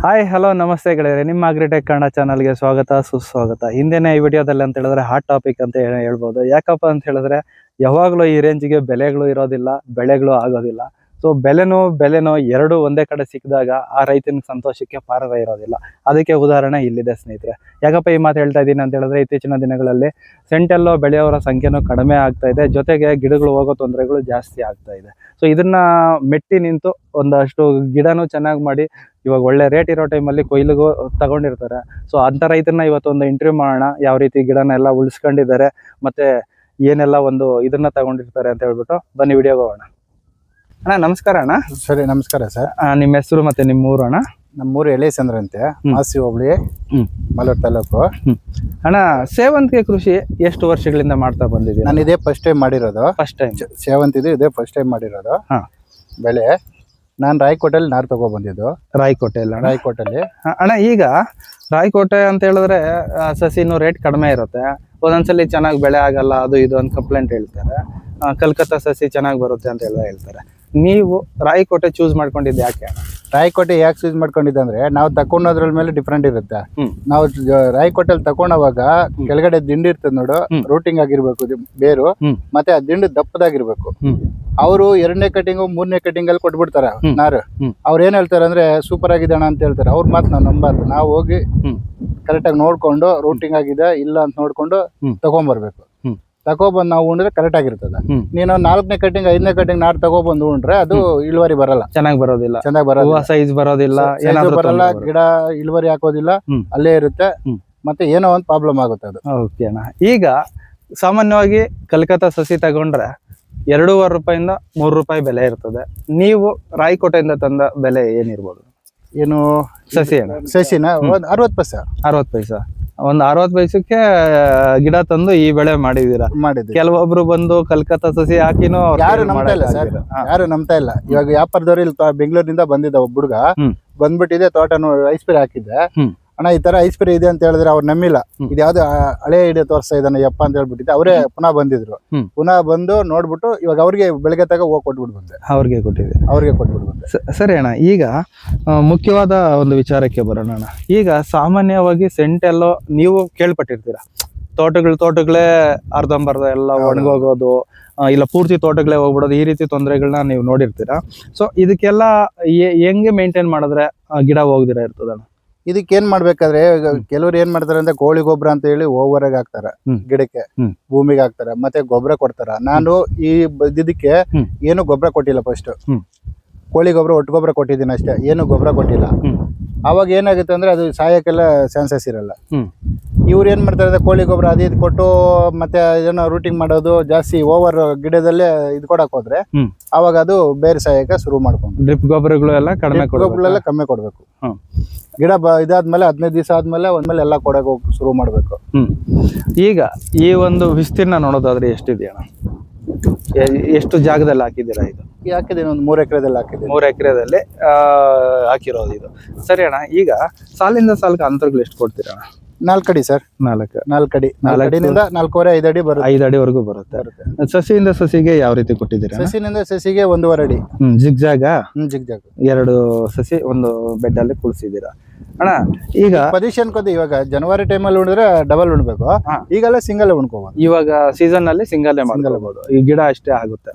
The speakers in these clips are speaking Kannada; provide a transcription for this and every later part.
ಹಾಯ್ ಹಲೋ ನಮಸ್ತೆ ಗೆಳೆಯರೆ, ನಿಮ್ಮ ಅಗ್ರಿಟೆಕ್ ಕನ್ನಡ ಚಾನಲ್ಗೆ ಸ್ವಾಗತ ಸುಸ್ವಾಗತ. ಹಿಂದಿನ ಈ ವಿಡಿಯೋದಲ್ಲಿ ಅಂತ ಹೇಳಿದ್ರೆ ಹಾಟ್ ಟಾಪಿಕ್ ಅಂತ ಹೇಳ್ಬೋದು. ಯಾಕಪ್ಪ ಅಂತ ಹೇಳಿದ್ರೆ ಯಾವಾಗಲೂ ಈ ರೇಂಜಿಗೆ ಬೆಲೆಗಳು ಇರೋದಿಲ್ಲ, ಬೆಳೆಗಳು ಆಗೋದಿಲ್ಲ. ಸೊ ಬೆಲೆನೋ ಎರಡು ಒಂದೇ ಕಡೆ ಸಿಕ್ಕಿದಾಗ ಆ ರೈತನ ಸಂತೋಷಕ್ಕೆ ಪಾರವೇ ಇರೋದಿಲ್ಲ. ಅದಕ್ಕೆ ಉದಾಹರಣೆ ಇಲ್ಲಿದೆ ಸ್ನೇಹಿತರೆ. ಯಾಕಪ್ಪ ಈ ಮಾತು ಹೇಳ್ತಾ ಇದ್ದೀನಿ ಅಂತ ಹೇಳಿದ್ರೆ ಇತ್ತೀಚಿನ ದಿನಗಳಲ್ಲಿ ಸೆಂಟೆಲ್ಲೋ ಬೆಳೆಯೋರ ಸಂಖ್ಯೆನೂ ಕಡಿಮೆ ಆಗ್ತಾ ಇದೆ, ಜೊತೆಗೆ ಗಿಡಗಳು ಹೋಗೋ ತೊಂದರೆಗಳು ಜಾಸ್ತಿ ಆಗ್ತಾ ಇದೆ. ಸೊ ಇದನ್ನ ಮೆಟ್ಟಿ ನಿಂತು ಒಂದಷ್ಟು ಗಿಡನೂ ಚೆನ್ನಾಗಿ ಮಾಡಿ ಇವಾಗ ಒಳ್ಳೆ ರೇಟ್ ಇರೋ ಟೈಮಲ್ಲಿ ಕೊಯ್ಲಿಗೂ ತಗೊಂಡಿರ್ತಾರೆ. ಸೊ ಅಂಥ ರೈತರನ್ನ ಇವತ್ತೊಂದು ಇಂಟರ್ವ್ಯೂ ಮಾಡೋಣ, ಯಾವ ರೀತಿ ಗಿಡನ ಎಲ್ಲ ಉಳಿಸ್ಕೊಂಡಿದ್ದಾರೆ ಮತ್ತೆ ಏನೆಲ್ಲ ಒಂದು ಇದನ್ನ ತಗೊಂಡಿರ್ತಾರೆ ಅಂತ ಹೇಳ್ಬಿಟ್ಟು ಬನ್ನಿ ವಿಡಿಯೋಗೆ ಹೋಗೋಣ. ಅಣ್ಣ ನಮಸ್ಕಾರ. ಅಣ್ಣ ಸರಿ, ನಮಸ್ಕಾರ ಸರ್. ನಿಮ್ಮ ಹೆಸರು ಮತ್ತೆ ನಿಮ್ಮ ಊರು? ಅಣ್ಣ ನಮ್ಮೂರು ಎಳೆಸಂದ್ರ ಅಂತೆ, ಮಾಸಿ ಹೋಬಳಿ, ಮಲೂರು ತಾಲೂಕು. ಅಣ್ಣ ಸೇವಂತಿಗೆ ಕೃಷಿ ಎಷ್ಟು ವರ್ಷಗಳಿಂದ ಮಾಡ್ತಾ ಬಂದಿದ್ದೀವಿ? ನಾನು ಇದೇ ಫಸ್ಟ್ ಟೈಮ್ ಮಾಡಿರೋದು. ಫಸ್ಟ್ ಟೈಮ್ ಸೇವಂತಿದು ಇದೇ ಫಸ್ಟ್ ಟೈಮ್ ಮಾಡಿರೋದು. ಬೆಳೆ ನಾನು ರಾಯಕೋಟೆಯಲ್ಲಿ ನಾರು ತಗೊಬಂದಿದ್ದು. ರಾಯಕೋಟೆಯಲ್ಲಿ? ರಾಯಕೋಟೆಯಲ್ಲಿ. ಅಣ್ಣ ಈಗ ರಾಯಕೋಟೆ ಅಂತ ಹೇಳಿದ್ರೆ ಸಸಿನೂ ರೇಟ್ ಕಡಿಮೆ ಇರುತ್ತೆ, ಒಂದೊಂದ್ಸಲಿ ಚೆನ್ನಾಗಿ ಬೆಳೆ ಆಗಲ್ಲ, ಅದು ಇದು ಅಂತ ಕಂಪ್ಲೇಂಟ್ ಹೇಳ್ತಾರೆ. ಕಲ್ಕತ್ತಾ ಸಸಿ ಚೆನ್ನಾಗಿ ಬರುತ್ತೆ ಅಂತ ಹೇಳ್ತಾರೆ. ನೀವು ರಾಯಕೋಟೆ ಚೂಸ್ ಮಾಡ್ಕೊಂಡಿದ್ದು ಯಾಕೆ? ರಾಯಕೋಟೆ ಯಾಕೆ ಚೂಸ್ ಮಾಡ್ಕೊಂಡಿದ್ದೆ ಅಂದ್ರೆ ನಾವು ತಕೊಂಡೋದ್ರ ಮೇಲೆ ಡಿಫ್ರೆಂಟ್ ಇರುತ್ತೆ. ನಾವು ರಾಯಕೋಟೆಯಲ್ಲಿ ತಕೊಂಡವಾಗ ಕೆಳಗಡೆ ದಿಂಡಿ ಇರ್ತದೆ ನೋಡು, ರೂಟಿಂಗ್ ಆಗಿರ್ಬೇಕು ಬೇರು, ಮತ್ತೆ ಆ ದಿಂಡು ದಪ್ಪದಾಗಿರ್ಬೇಕು. ಅವರು 2ನೇ ಕಟಿಂಗು 3ನೇ ಕಟಿಂಗ್ ಅಲ್ಲಿ ಕೊಟ್ಬಿಡ್ತಾರೆ ನಾರು. ಅವ್ರು ಏನ್ ಹೇಳ್ತಾರೆ ಅಂದ್ರೆ ಸೂಪರ್ ಆಗಿದೆ ಅಣ್ಣ ಅಂತ ಹೇಳ್ತಾರೆ. ಅವ್ರ ಮಾತು ನಾವು ನಂಬಾರ್ದು. ನಾವು ಹೋಗಿ ಕರೆಕ್ಟ್ ಆಗಿ ನೋಡ್ಕೊಂಡು ರೂಟಿಂಗ್ ಆಗಿದೆ ಇಲ್ಲ ಅಂತ ನೋಡ್ಕೊಂಡು ತಗೊಂಡ್ಬರ್ಬೇಕು. ತಗೊಬಂದು ನಾವು ಉಂಡ್ರೆ ಕರೆಕ್ಟ್ ಆಗಿರ್ತದೆ. ನೀನು 4ನೇ ಕಟಿಂಗ್ 5ನೇ ಕಟಿಂಗ್ ನಾರು ತಗೊಬಂದು ಉಂಡ್ರೆ ಅದು ಇಳುವರಿ ಬರಲ್ಲ, ಚೆನ್ನಾಗಿ ಬರೋದಿಲ್ಲ, ಸೈಜ್ ಬರೋದಿಲ್ಲ, ಬರಲ್ಲ, ಗಿಡ ಇಳುವರಿ ಹಾಕೋದಿಲ್ಲ, ಅಲ್ಲೇ ಇರುತ್ತೆ, ಮತ್ತೆ ಏನೋ ಒಂದು ಪ್ರಾಬ್ಲಮ್ ಆಗುತ್ತೆ ಅದು. ಓಕೆ ಅಣ್ಣ. ಈಗ ಸಾಮಾನ್ಯವಾಗಿ ಕಲ್ಕತ್ತಾ ಸಸಿ ತಗೊಂಡ್ರೆ 2.5 ರೂಪಾಯಿಂದ 3 ರೂಪಾಯಿ ಬೆಲೆ ಇರ್ತದೆ. ನೀವು ರಾಯಕೋಟೆಯಿಂದ ತಂದ ಬೆಲೆ ಏನಿರ್ಬೋದು? ಏನು ಸಸಿ ಅಣ್ಣ? ಸಸಿನ 60 ಪೈಸೆ. 60 ಪೈಸಾ? ಒಂದು 60 ಪೈಸಕ್ಕೆ ಗಿಡ ತಂದು ಈ ಬೆಳೆ ಮಾಡಿದೀರಾ? ಕೆಲವೊಬ್ರು ಬಂದು ಕಲ್ಕತ್ತಾ ಸಸಿ ಹಾಕಿನೂ ಯಾರು ನಂಬ್ತಾ ಇಲ್ಲ ಸರ್, ಯಾರು ನಂಬ್ತಾ ಇಲ್ಲ. ಇವಾಗ ವ್ಯಾಪಾರದವ್ರು ಇಲ್ಲಿ ಬೆಂಗಳೂರಿನಿಂದ ಬಂದಿದ್ದ ಒಬ್ಬ ಹುಡುಗ ಬಂದ್ಬಿಟ್ಟಿದೆ, ತೋಟ ಐಸ್ಪೆರಿ ಹಾಕಿದ್ದೆ. ಅಣ್ಣ ಈ ತರ ಐಸ್ಪೆರಿ ಇದೆ ಅಂತ ಹೇಳಿದ್ರೆ ಅವ್ರು ನಂಬಿಲ್ಲ. ಇದು ಯಾವ್ದು ಹಳೆ ಐಡಿಯಾ ತೋರಿಸ್ತಾ ಇದ್ದಾನೆ ಯಪ್ಪ ಅಂತ ಹೇಳ್ಬಿಟ್ಟಿದ್ದೆ. ಅವರೇ ಪುನಃ ಬಂದಿದ್ರು. ಪುನಃ ಬಂದು ನೋಡ್ಬಿಟ್ಟು ಇವಾಗ ಅವ್ರಿಗೆ ಬೆಳಗ್ಗೆ ತಗ ಹೋಗಿ ಕೊಟ್ಬಿಟ್ಟು ಬಂದೆ. ಅವ್ರಿಗೆ ಕೊಟ್ಬಿಟ್ಟು ಬಂದೆ. ಸರಿ ಅಣ್ಣ. ಈಗ ಮುಖ್ಯವಾದ ಒಂದು ವಿಚಾರಕ್ಕೆ ಬರೋಣ ಅಣ್ಣ. ಈಗ ಸಾಮಾನ್ಯವಾಗಿ ಸೆಂಟೆಲ್ಲೋ ನೀವು ಕೇಳ್ಪಟ್ಟಿರ್ತೀರಾ, ತೋಟಗಳೇ ಅರ್ಧಂಬರ್ಧ ಎಲ್ಲ ಒಣಗೋಗೋದು, ಇಲ್ಲ ಪೂರ್ತಿ ತೋಟಗಳೇ ಹೋಗ್ಬಿಡೋದು, ಈ ರೀತಿ ತೊಂದರೆಗಳನ್ನ ನೀವು ನೋಡಿರ್ತೀರಾ. ಸೊ ಇದಕ್ಕೆಲ್ಲ ಹೆಂಗೆ ಮೇಂಟೈನ್ ಮಾಡಿದ್ರೆ ಗಿಡ ಹೋಗ್ದಿರ ಇರ್ತದಣ್ಣ? ಇದಕ್ಕೆ ಏನ್ ಮಾಡ್ಬೇಕಾದ್ರೆ ಕೆಲವ್ರು ಏನ್ ಮಾಡ್ತಾರೆ ಅಂದ್ರೆ ಕೋಳಿ ಗೊಬ್ಬರ ಅಂತ ಹೇಳಿ ಓವರ್ ಆಗಿ ಹಾಕ್ತಾರೆ ಗಿಡಕ್ಕೆ, ಭೂಮಿಗೆ ಹಾಕ್ತಾರೆ, ಮತ್ತೆ ಗೊಬ್ಬರ ಕೊಡ್ತಾರ. ನಾನು ಈ ಇದಕ್ಕೆ ಏನು ಗೊಬ್ಬರ ಕೊಟ್ಟಿಲ್ಲ. ಫಸ್ಟ್ ಕೋಳಿ ಗೊಬ್ಬರ ಒಟ್ಟು ಗೊಬ್ಬರ ಕೊಟ್ಟಿದ್ದೀನಿ ಅಷ್ಟೇ, ಏನು ಗೊಬ್ಬರ ಕೊಟ್ಟಿಲ್ಲ. ಅವಾಗ ಏನಾಗುತ್ತೆ ಅಂದ್ರೆ ಅದು ಸಾಯಕ್ಕೆಲ್ಲ ಚಾನ್ಸಸ್ ಇರಲ್ಲ. ಇವ್ರು ಏನ್ ಮಾಡ್ತಾರೆ ಅಂದ್ರೆ ಕೋಳಿ ಗೊಬ್ಬರ ಅದು ಇದು ಕೊಟ್ಟು ಮತ್ತೆ ಏನೋ ರೂಟಿಂಗ್ ಮಾಡೋದು ಜಾಸ್ತಿ ಓವರ್ ಗಿಡದಲ್ಲೇ ಇದು ಕೊಡಕ್ ಹೋದ್ರೆ ಅವಾಗ ಅದು ಬೇರೆ ಸಾಯಕ್ಕೆ ಶುರು ಮಾಡ್ಕೊಂಡು ಡ್ರಿಪ್ ಗೊಬ್ಬರಗಳೆಲ್ಲ ಕಮ್ಮಿ ಕೊಡ್ಬೇಕು. ಗಿಡ ಇದಾದ್ಮೇಲೆ 15 ದಿವಸ ಆದ್ಮೇಲೆ ಒಂದ್ಮೇಲೆ ಎಲ್ಲ ಕೊಡಕ್ ಶುರು ಮಾಡ್ಬೇಕು. ಈಗ ಈ ಒಂದು ವಿಸ್ತೀರ್ಣ ನೋಡೋದಾದ್ರೆ ಎಷ್ಟಿದೆಯಣ್ಣ? ಎಷ್ಟು ಜಾಗದಲ್ಲಿ ಹಾಕಿದ್ದೀರಾ? ಇದು ಹಾಕಿದ್ದೀನಿ, ಒಂದು 3 ಎಕರೆದಲ್ಲಿ ಹಾಕಿದ್ದೀನಿ. 3 ಎಕರೆದಲ್ಲಿ ಹಾಕಿರೋದು ಇದು. ಸರಿ ಅಣ್ಣ. ಈಗ ಸಾಲಿಂದ ಸಾಲಕ್ಕೆ ಅಂತರಗಳು ಎಷ್ಟು ಕೊಡ್ತೀರಣ್ಣ? 4 ಅಡಿ ಸರ್. 4 ಅಡಿ. 4 ಅಡಿನಿಂದ 4.5 ಅಡಿ ಬರುತ್ತೆ. 5 ಅಡಿವರೆಗೂ ಬರುತ್ತೆ. ಸಸಿಯಿಂದ ಸಸಿಗೆ ಯಾವ ರೀತಿ ಕೊಟ್ಟಿದ್ದೀರಾ? ಸಸಿನಿಂದ ಸಸಿಗೆ 1.5 ಅಡಿ. ಜಿಗ್ಜಾಗ? ಜಿಗ್ಜಾಗ್ 2 ಸಸಿ ಒಂದು ಬೆಡ್ ಅಲ್ಲಿ ಕುಳಿಸಿದ್ದೀರಾ ಅಣ್ಣ. ಈಗ ಪೊಸಿಷನ್ ಕೊದ್ದು ಇವಾಗ ಜನವರಿ ಟೈಮಲ್ಲಿ ಉಣಿದ್ರೆ ಡಬಲ್ ಉಣ್ಬೇಕು, ಈಗೆಲ್ಲ ಸಿಂಗಲ್ ಉಣ್ಕೋಬಹುದು. ಇವಾಗ ಸೀಸನ್ ಅಲ್ಲಿ ಸಿಂಗಲ್ ಮಾಡ್ಕೋಬಹುದು, ಈ ಗಿಡ ಅಷ್ಟೇ ಆಗುತ್ತೆ.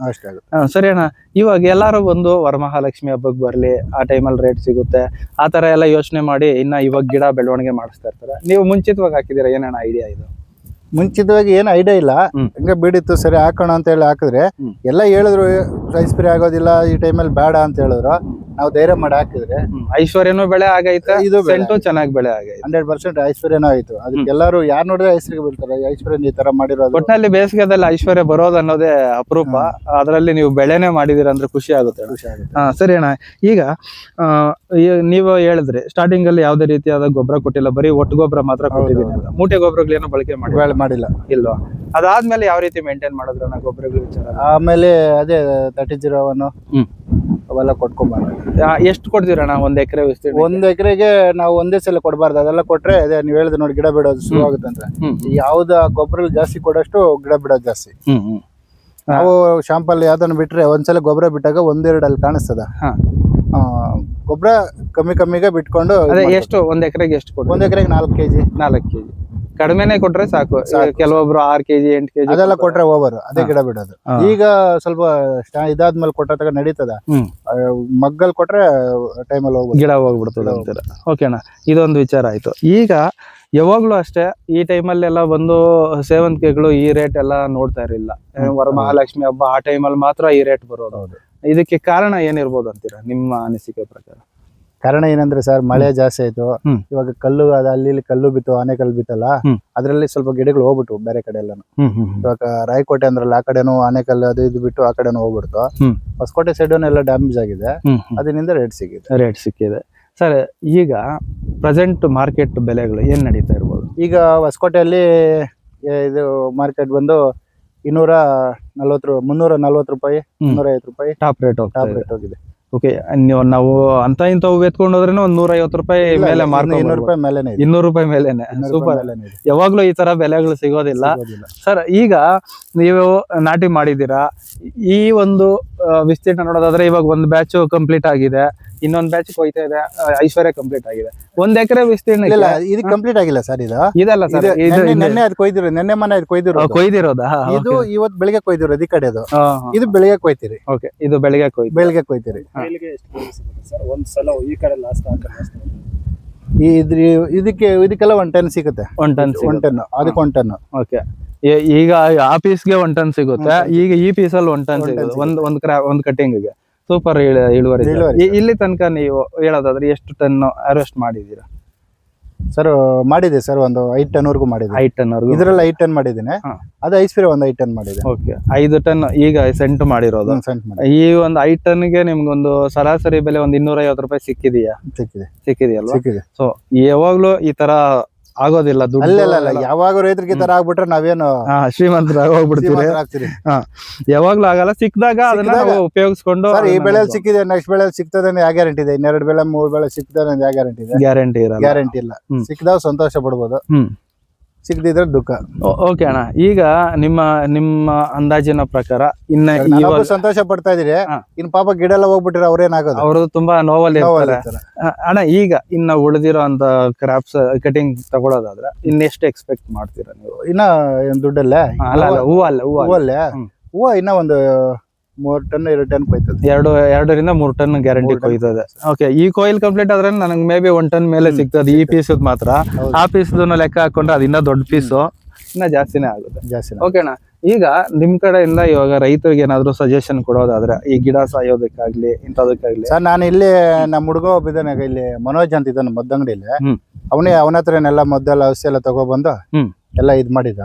ಸರಿ ಅಣ್ಣ. ಇವಾಗ ಎಲ್ಲಾರು ಬಂದು ವರಮಹಾಲಕ್ಷ್ಮಿ ಹಬ್ಬಕ್ಕೆ ಬರ್ಲಿ, ಆ ಟೈಮಲ್ಲಿ ರೇಟ್ ಸಿಗುತ್ತೆ, ಆ ತರ ಎಲ್ಲ ಯೋಚನೆ ಮಾಡಿ ಇನ್ನ ಇವಾಗ ಗಿಡ ಬೆಳವಣಿಗೆ ಮಾಡಿಸ್ತಾ ಇರ್ತಾರೆ. ನೀವು ಮುಂಚಿತವಾಗಿ ಹಾಕಿದ್ದೀರಾ? ಏನೇನ ಐಡಿಯಾ ಇದು? ಮುಂಚಿತವಾಗಿ ಏನು ಐಡಿಯಾ ಇಲ್ಲ, ಹಂಗೆ ಬಿಡಿತ್ತು ಸರಿ ಹಾಕೋಣ ಅಂತ ಹೇಳಿ ಹಾಕಿದ್ರೆ ಎಲ್ಲ ಹೇಳಿದ್ರು ಐಸ್ಪೆರಿ ಆಗೋದಿಲ್ಲ ಈ ಟೈಮಲ್ಲಿ ಬೇಡ ಅಂತ ಹೇಳಿದ್ರು. ನಾವು ಧೈರ್ಯ ಮಾಡಿ ಹಾಕಿದ್ರೆ ಐಶ್ವರ್ಯನೂ ಬೆಳೆ ಆಗೈತೆ, ಇದು ಚೆನ್ನಾಗಿ ಬೆಳೆ ಆಗೈತೆ. 100% ಐಶ್ವರ್ಯನೂ ಆಯ್ತು. ಅದಕ್ಕೆ ಎಲ್ಲರೂ ಯಾರು ನೋಡಿದ್ರೆ ಐಶ್ವರ್ಯ ಬೀಳ್ತಾರೆ, ಐಶ್ವರ್ಯ ಈ ತರ ಮಾಡಿರೋದು. ಒಟ್ಟಿನಲ್ಲಿ ಬೇಸಿಗೆದಲ್ಲಿ ಐಶ್ವರ್ಯ ಬರೋದು ಅನ್ನೋದೇ ಅಪರೂಪ. ಅದರಲ್ಲಿ ನೀವು ಬೆಳೆನೇ ಮಾಡಿದಿರ ಅಂದ್ರೆ ಖುಷಿ ಆಗುತ್ತೆ. ಸರಿ ಅಣ್ಣ. ಈಗ ನೀವು ಹೇಳಿದ್ರಿ ಸ್ಟಾರ್ಟಿಂಗ್ ಅಲ್ಲಿ ಯಾವುದೇ ರೀತಿಯಾದ ಗೊಬ್ಬರ ಕೊಟ್ಟಿಲ್ಲ, ಬರೀ ಒಟ್ಟು ಗೊಬ್ಬರ ಮಾತ್ರ ಕೊಟ್ಟಿದ್ದೀನಿ. ಮೂಟೆ ಗೊಬ್ಬರಗಳೇನೋ ಬಳಕೆ ಮಾಡಿಲ್ಲ ಇಲ್ವಾ? ಅದಾದ್ಮೇಲೆ ಯಾವ ರೀತಿ ಮೇಂಟೈನ್ ಮಾಡಿದ್ರ ಗೊಬ್ಬರಗಳ ವಿಚಾರ? ಆಮೇಲೆ ಅದೇ 3001 ಅವೆಲ್ಲ ಕೊಟ್ಕೊಂಬಾರ. ಎಷ್ಟು ಕೊಡ್ತೀರಣ್ಣ 1 ಎಕರೆ ವಿಸ್ತೀರ್ಣ? 1 ಎಕರೆಗೆ ನಾವು ಒಂದೇ ಸಲ ಕೊಡಬಾರ್ದು. ಅದೆಲ್ಲ ಕೊಟ್ರೆ ಅದೇ ನೀವು ಹೇಳಿದ್ರೆ ನೋಡಿ ಗಿಡ ಬಿಡೋದು ಶುರು ಆಗುತ್ತೆ ಅಂತ. ಯಾವ್ದು ಗೊಬ್ಬರ ಜಾಸ್ತಿ ಕೊಡೋಷ್ಟು ಗಿಡ ಬಿಡೋದು ಜಾಸ್ತಿ. ನಾವು ಶಾಂಪಲ್ ಯಾವ್ದನ್ನ ಬಿಟ್ರೆ ಒಂದ್ಸಲ ಗೊಬ್ಬರ ಬಿಟ್ಟಾಗ 1-2 ಅಲ್ಲಿ ಕಾಣಿಸ್ತದ. ಗೊಬ್ಬರ ಕಮ್ಮಿಗೆ ಬಿಟ್ಕೊಂಡು ಅದೇ ಎಷ್ಟು ಒಂದ್ ಎಕರೆಗೆ ಎಷ್ಟು ಕೊಡ್ತೀರಾ? 1 ಎಕರೆಗೆ 4 kg 4 kg ಕಡಿಮೆನೆ ಕೊಟ್ರೆ ಸಾಕು. ಕೆಲವೊಬ್ರು 6 kg 8 kg ಅದೆಲ್ಲ ಕೊಟ್ರೆ ಓವರ್, ಅದೇ ಗಿಡ ಬಿಡೋದು. ಈಗ ಸ್ವಲ್ಪ ಇದಾದ್ಮೇಲೆ ಕೊಟ್ಟ ನಡೀತದ, ಮಗ್ಗಲ್ ಕೊಟ್ರೆ ಟೈಮಲ್ಲಿ ಹೋಗ್ಬೋದು, ಗಿಡ ಹೋಗ್ಬಿಡ್ತದೆ ಅಂತೀರ. ಓಕೆ ಅಣ್ಣ, ಇದೊಂದು ವಿಚಾರ ಆಯ್ತು. ಈಗ ಯಾವಾಗ್ಲೂ ಅಷ್ಟೇ ಈ ಟೈಮಲ್ಲೆಲ್ಲ ಬಂದು ಸೇವಂತಿಗೆಗಳು ಈ ರೇಟ್ ಎಲ್ಲ ನೋಡ್ತಾ ಇರಲಿಲ್ಲ. ವರಮಹಾಲಕ್ಷ್ಮಿ ಹಬ್ಬ ಆ ಟೈಮಲ್ಲಿ ಮಾತ್ರ ಈ ರೇಟ್ ಬರೋದು. ಇದಕ್ಕೆ ಕಾರಣ ಏನಿರ್ಬೋದು ಅಂತೀರಾ ನಿಮ್ಮ ಅನಿಸಿಕೆ ಪ್ರಕಾರ? ಕಾರಣ ಏನಂದ್ರೆ ಸರ್, ಮಳೆ ಜಾಸ್ತಿ ಆಯ್ತು. ಇವಾಗ ಕಲ್ಲು ಅಲ್ಲಿ ಇಲ್ಲಿ ಕಲ್ಲು ಬಿತ್ತು, ಆನೆ ಕಲ್ಲು ಬಿತ್ತಲ್ಲ, ಅದ್ರಲ್ಲಿ ಸ್ವಲ್ಪ ಗಿಡಗಳು ಹೋಗ್ಬಿಟ್ಟು ಬೇರೆ ಕಡೆ ಎಲ್ಲ. ಇವಾಗ ರಾಯಕೋಟೆ ಅಂದ್ರಲ್ಲ, ಆ ಕಡೆನೂ ಆನೆಕಲ್ಲು ಅದು ಇದು ಬಿಟ್ಟು ಆ ಕಡೆನೂ ಹೋಗ್ಬಿಡ್ತು. ಹೊಸಕೋಟೆ ಸೈಡ್ ಎಲ್ಲ ಡ್ಯಾಮೇಜ್ ಆಗಿದೆ, ಅದರಿಂದ ರೇಟ್ ಸಿಕ್ಕಿದೆ. ಸರ್, ಈಗ ಪ್ರೆಸೆಂಟ್ ಮಾರ್ಕೆಟ್ ಬೆಲೆಗಳು ಏನ್ ನಡೀತಾ ಇರ್ಬೋದು? ಈಗ ಹೊಸಕೋಟೆಯಲ್ಲಿ ಇದು ಮಾರ್ಕೆಟ್ ಬಂದು 340 ರೂಪಾಯಿ, 350 ರೂಪಾಯಿ ಟಾಪ್ ರೇಟ್ ಹೋಗಿದೆ. ಓಕೆ, ನಾವು ಅಂತ ಇಂಥವು ಎತ್ಕೊಂಡು ಹೋದ್ರೆ ಒಂದ್ 150 ರೂಪಾಯಿ ಮೇಲೆ ಮಾರ್ಕ್, 200 ರೂಪಾಯಿ ಮೇಲೆನೆ, 200 ರೂಪಾಯಿ ಮೇಲೆನೆ. ಸೂಪರ್. ಯಾವಾಗ್ಲೂ ಈ ತರ ಬೆಲೆಗಳು ಸಿಗೋದಿಲ್ಲ. ಸರ್, ಈಗ ನೀವು ನಾಟಿ ಮಾಡಿದೀರಾ, ಈ ಒಂದು ವಿಸ್ತೀರ್ಣ ನೋಡೋದಾದ್ರೆ ಇವಾಗ ಒಂದು ಬ್ಯಾಚ್ ಕಂಪ್ಲೀಟ್ ಆಗಿದೆ, ಇನ್ನೊಂದು ಬ್ಯಾಚ್ ಕೊಯ್ತಾ ಇದೆ, ಐಶ್ವರ್ಯ ಕಂಪ್ಲೀಟ್ ಆಗಿದೆ. 1 ಎಕರೆ ವಿಸ್ತೀರ್ಣ ಇದು ಕಂಪ್ಲೀಟ್ ಆಗಿಲ್ಲ ಸರ್. ಇದಲ್ಲ ಸರ್, ನೆನ್ನೆ ಅದು ಕೊಯ್ದಿರೋ, ನೆನ್ನೆ ಮನೆ ಕೊಯ್ದಿರೋದಾ? ಇದು ಇವತ್ತು ಬೆಳಿಗ್ಗೆ ಕೊಯ್ದಿರೋದು ಈ ಕಡೆ. ಇದು ಬೆಳಿಗ್ಗೆ ಕೊಯ್ತೀರಿ. ಓಕೆ, ಇದು ಬೆಳಿಗ್ಗೆ ಕೊಯ್ತೀರಿ. ಒಂದ್ಸಲ ಈ ಕಡೆ ಲಾಸ್ಟ್ ಇದಕ್ಕೆಲ್ಲ 1 ಟನ್ ಸಿಗುತ್ತೆ. 1 ಟನ್, ಅದಕ್ಕೆ 1 ಟನ್. ಓಕೆ, ಈಗ ಆ ಪೀಸ್ಗೆ 1 ಟನ್ ಸಿಗುತ್ತೆ. ಈಗ ಈ ಪೀಸಲ್ಲಿ 1 ಟನ್ ಸಿಗುತ್ತೆ ಒಂದ್ ಕಟಿಂಗ್ಗೆ. ಸೂಪರ್ ಇಳುವರಿ. ಇಲ್ಲಿ ತನಕ ನೀವು ಹೇಳೋದಾದ್ರೆ ಎಷ್ಟು ಟನ್ ಹಾರ್ವೆಸ್ಟ್ ಮಾಡಿದೀರಾ ಸರ್? ಮಾಡಿದೆ ಸರ್, ಒಂದು 5 ಟನ್ ವರೆಗೂ ಮಾಡಿದೆ. 5 ಟನ್ ವರೆಗೂ ಇದ್ರಲ್ಲಿ 5 ಟನ್ ಮಾಡಿದ್ದೀನಿ. ಅದು ಐಸ್ಪೀರೆ ಒಂದು 5 ಟನ್ ಮಾಡಿದೆ. ಓಕೆ, 5 ಟನ್ ಈಗ ಸೆಂಟ್ ಮಾಡಿರೋದು. ಈ ಒಂದು 5 ಟನ್ಗೆ ನಿಮ್ಗೊಂದು ಸರಾಸರಿ ಬೆಲೆ ಒಂದು 250 ರೂಪಾಯಿ ಸಿಕ್ಕಿದೆಯಲ್ವಾ? ಸೊ ಯಾವಾಗ್ಲೂ ಈ ತರ ಆಗೋದಿಲ್ಲ. ಅಲ್ಲ, ಯಾವಾಗ ರೈತರಿಗೆ ತರ ಆಗ್ಬಿಟ್ರೆ ನಾವೇನು ಶ್ರೀಮಂತರಾಗಿ ಹೋಗ್ಬಿಡ್ತೀವಿ. ಯಾವಾಗ್ಲೂ ಆಗಲ್ಲ. ಸಿಕ್ಕಿದಾಗ ಅದನ್ನ ನಾವು ಉಪಯೋಗಿಸ್ಕೊಂಡು ಈ ಬೆಳೆಯಲ್ಲಿ ಸಿಕ್ಕಿದೆ, ನೆಕ್ಸ್ಟ್ ಬೆಳೆಯಲ್ಲಿ ಸಿಗ್ತದೆ ಯಾವ ಗ್ಯಾರಂಟಿ ಇದೆ? 2 ಬೆಳೆ 3 ಬೆಳೆ ಸಿಗ್ತದೆ ಯಾವ ಗ್ಯಾರಂಟಿ ಇದೆ? ಗ್ಯಾರಂಟಿ ಇಲ್ಲ. ಸಿಕ್ಕಿದಾಗ ಸಂತೋಷ ಪಡ್ಬೋದು, ಸಿಗದಿದ್ರೆ ದುಃಖ. ಓಕೆ ಅಣ್ಣ, ಈಗ ನಿಮ್ಮ ಅಂದಾಜಿನ ಪ್ರಕಾರ ಸಂತೋಷ ಪಡ್ತಾ ಇದೀರಿ. ಇನ್ ಪಾಪ ಗಿಡ ಎಲ್ಲ ಹೋಗ್ಬಿಟ್ಟಿರ, ಅವ್ರೇನಾಗೋದು? ಅವರು ತುಂಬಾ ನೋವಲ್ಲಿ ಇರ್ತಾರೆ ಅಣ್ಣ. ಈಗ ಇನ್ನ ಉಳಿದಿರೋ ಅಂತ ಕ್ರಾಪ್ಸ್ ಕಟಿಂಗ್ ತಗೊಳೋದಾದ್ರೆ ಇನ್ನೆಷ್ಟು ಎಕ್ಸ್ಪೆಕ್ಟ್ ಮಾಡ್ತೀರಾ ನೀವು? ಇನ್ನ ದುಡ್ಡಲ್ಲೇ ಹೂವಲ್ಲೇ ಹೂವ ಇನ್ನ ಒಂದು 3 ಟನ್ 2 ಟನ್ ಕೊಯ್ತದೆ. 2 ರಿಂದ 3 ಟನ್ ಗ್ಯಾರಂಟಿ ಕೊಯ್ತದೆ. ಓಕೆ, ಈ ಕೊಯ್ಲ್ ಕಂಪ್ಲೀಟ್ ಆದ್ರೆ ನನಗೆ ಮೇ ಬಿ 1 ಟನ್ ಮೇಲೆ ಸಿಗ್ತದೆ ಈ ಪೀಸ್ ಮಾತ್ರ. ಆ ಪೀಸ್ ಲೆಕ್ಕ ಹಾಕೊಂಡ್ರೆ ಅದಿನ್ನ ದೊಡ್ಡ ಪೀಸು, ಇನ್ನ ಜಾಸ್ತಿನೇ ಆಗುತ್ತೆ. ಓಕೆ ಅಣ್ಣ, ಈಗ ನಿಮ್ ಕಡೆಯಿಂದ ಇವಾಗ ರೈತರಿಗೆ ಏನಾದ್ರು ಸಜೆಷನ್ ಕೊಡೋದಾದ್ರೆ ಈ ಗಿಡ ಸಾಯೋದಕ್ಕಾಗ್ಲಿ ಇಂಥದಕ್ಕಾಗ್ಲಿ? ಸರ್, ನಾನು ಇಲ್ಲಿ ನಮ್ಮ ಹುಡುಗ ಒಬ್ಬಿದ್ದಾನೆ, ಇಲ್ಲಿ ಮನೋಜ್ ಅಂತ ಇದ್ದಾನೆ ಮದ್ದಂಗಡಿಲಿ. ಅವನ ಹತ್ರನೆಲ್ಲ ಮದ್ದೆಲ್ಲ ಔಷಧಿ ಎಲ್ಲ ತಗೊಬಂದು ಎಲ್ಲ ಇದ್ ಮಾಡಿದ.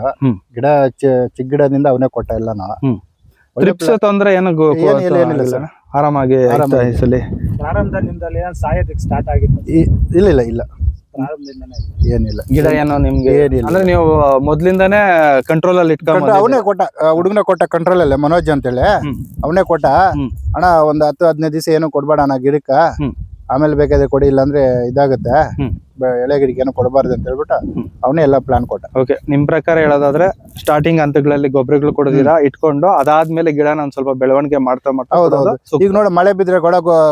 ಗಿಡ ಚಿಕ್ಕ ಗಿಡದಿಂದ ಅವನೇ ಕೊಟ್ಟ ಎಲ್ಲಾನು. ಟ್ರಿಪ್ಸ್ ತೊಂದ್ರೆ ಏನಿಲ್ಲ ಸರ್, ಆರಾಮಾಗಿ ಪ್ರಾರಂಭದಿಂದಲೇ ಸಾಯೋದಕ್ಕೆ ಸ್ಟಾರ್ಟ್ ಆಗಿತ್ತು? ಇಲ್ಲ, ಏನಿಲ್ಲ. ಗಿಡ ಏನೋ ನಿಮ್ಗೆ ಅಂದ್ರೆ ನೀವು ಮೊದ್ಲಿಂದಾನೇ ಕಂಟ್ರೋಲ್ ಅಲ್ಲಿ ಇಟ್ಕೊಂಡು? ಅವನೇ ಕೊಟ್ಟ, ಹುಡುಗನ ಕೊಟ್ಟ ಕಂಟ್ರೋಲ್ ಅಲ್ಲೇ, ಮನೋಜ್ ಅಂತೇಳಿ ಅವನೇ ಕೊಟ್ಟ. ಅಣ್ಣ ಒಂದು 10-15 ದಿವಸ ಏನು ಕೊಡ್ಬೇಡ ಅಣ್ಣ ಗಿಡಕ್ಕ, ಆಮೇಲೆ ಬೇಕಾದ್ರೆ ಕೊಡಿ, ಇಲ್ಲಾಂದ್ರೆ ಇದಾಗುತ್ತೆ, ಎಳೆ ಗಿಡಕ್ಕೆ ಏನೋ ಕೊಡಬಾರ್ದು ಅಂತ ಹೇಳ್ಬಿಟ್ಟು ಅವನೇ ಎಲ್ಲ ಪ್ಲಾನ್ ಕೊಟ್ಟ. ಓಕೆ, ನಿಮ್ ಪ್ರಕಾರ ಹೇಳೋದಾದ್ರೆ ಸ್ಟಾರ್ಟಿಂಗ್ ಹಂತಗಳಲ್ಲಿ ಗೊಬ್ಬರಗಳು ಕೊಡದಿರಾ ಇಟ್ಕೊಂಡು ಅದಾದ್ಮೇಲೆ ಗಿಡನ ಒಂದ್ ಸ್ವಲ್ಪ ಬೆಳವಣಿಗೆ ಮಾಡ್ತಾ ಹೌದೌದು. ಈಗ ನೋಡಿ, ಮಳೆ ಬಿದ್ರೆ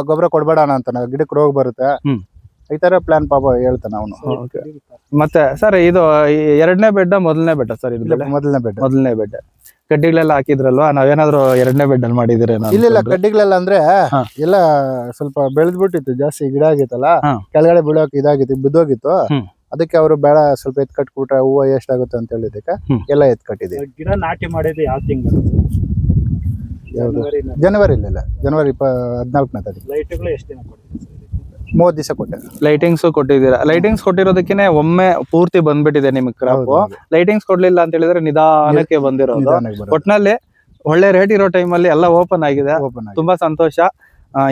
ಗೊಬ್ಬರ ಕೊಡ್ಬೇಡ ಅಂತ ಗಿಡಕ್ಕೆ ರೋಗ ಬರುತ್ತೆ, ಈ ತರ ಪ್ಲಾನ್ ಪಾಪ ಹೇಳ್ತಾನ ಅವನು. ಮತ್ತೆ ಸರ್, ಇದು 2ನೇ ಬೆಡ್ ಮೊದಲನೇ ಬೆಡ್ ಸರ್? ಇದು ಮೊದಲನೇ ಬೆಡ್. ಕಡ್ಡಿಗಳೆಲ್ಲ ಹಾಕಿದ್ರಲ್ವಾ, ನಾವೇನಾದ್ರು 2ನೇ ಬೆಡ್ ಅಲ್ಲಿ ಮಾಡಿದ್ರೆ? ಇಲ್ಲ, ಕಡ್ಡಿಗಳೆಲ್ಲ ಅಂದ್ರೆ ಎಲ್ಲ ಸ್ವಲ್ಪ ಬೆಳೆದ್ಬಿಟ್ಟಿತ್ತು, ಜಾಸ್ತಿ ಗಿಡ ಆಗಿತ್ತಲ್ಲ, ಕೆಳಗಡೆ ಬೀಳೋಕ್ ಇದಾಗಿತ್ತು, ಬಿದ್ದೋಗಿತ್ತು. ಅದಕ್ಕೆ ಅವರು ಬೇಡ ಸ್ವಲ್ಪ ಎತ್ ಕಟ್ಬಿಟ್ರೆ ಹೂವು ಎಷ್ಟಾಗುತ್ತೆ ಅಂತ ಹೇಳಿದಕ್ಕೆ ಎಲ್ಲ ಎತ್ ಕಟ್ಟಿದೆ. ಗಿಡ ನಾಟಿ ಮಾಡಿದ್ದು ಯಾವ ತಿಂಗಳು? ಜನವರಿ 14ನೇ ತಾರೀಕು. ಲೈಟ್ಗಳು ಎಷ್ಟು ದಿನ ಕೊಡ್ತೀವಿ? 30 ದಿವಸ ಕೊಟ್ಟೆ. ಲೈಟಿಂಗ್ಸ್ ಕೊಟ್ಟಿದ್ದೀರಾ? ಲೈಟಿಂಗ್ಸ್ ಕೊಟ್ಟಿರೋದಕ್ಕಿಂತ ಒಮ್ಮೆ ಪೂರ್ತಿ ಬಂದ್ಬಿಟ್ಟಿದೆ ನಿಮ್ಗೆ ಕ್ರಾಪ್. ಲೈಟಿಂಗ್ಸ್ ಕೊಡ್ಲಿಲ್ಲ ಅಂತ ಹೇಳಿದ್ರೆ ನಿಧಾನಕ್ಕೆ ಬಂದಿರೋದು. ಒಟ್ನಲ್ಲಿ ಒಳ್ಳೆ ರೇಟ್ ಇರೋ ಟೈಮಲ್ಲಿ ಎಲ್ಲ ಓಪನ್ ಆಗಿದೆ, ತುಂಬಾ ಸಂತೋಷ.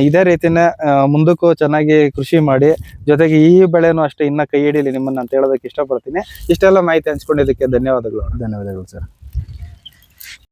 ಇದೇ ರೀತಿನೇ ಮುಂದಕ್ಕೂ ಚೆನ್ನಾಗಿ ಕೃಷಿ ಮಾಡಿ, ಜೊತೆಗೆ ಈ ಬೆಳೆನೂ ಅಷ್ಟೇ ಇನ್ನ ಕೈ ಹಿಡೀಲಿ ನಿಮ್ಮನ್ನ ಅಂತ ಹೇಳೋದಕ್ಕೆ ಇಷ್ಟಪಡ್ತೀನಿ. ಇಷ್ಟೆಲ್ಲ ಮಾಹಿತಿ ಹಂಚ್ಕೊಂಡಿದ್ದಕ್ಕೆ ಧನ್ಯವಾದಗಳು ಸರ್.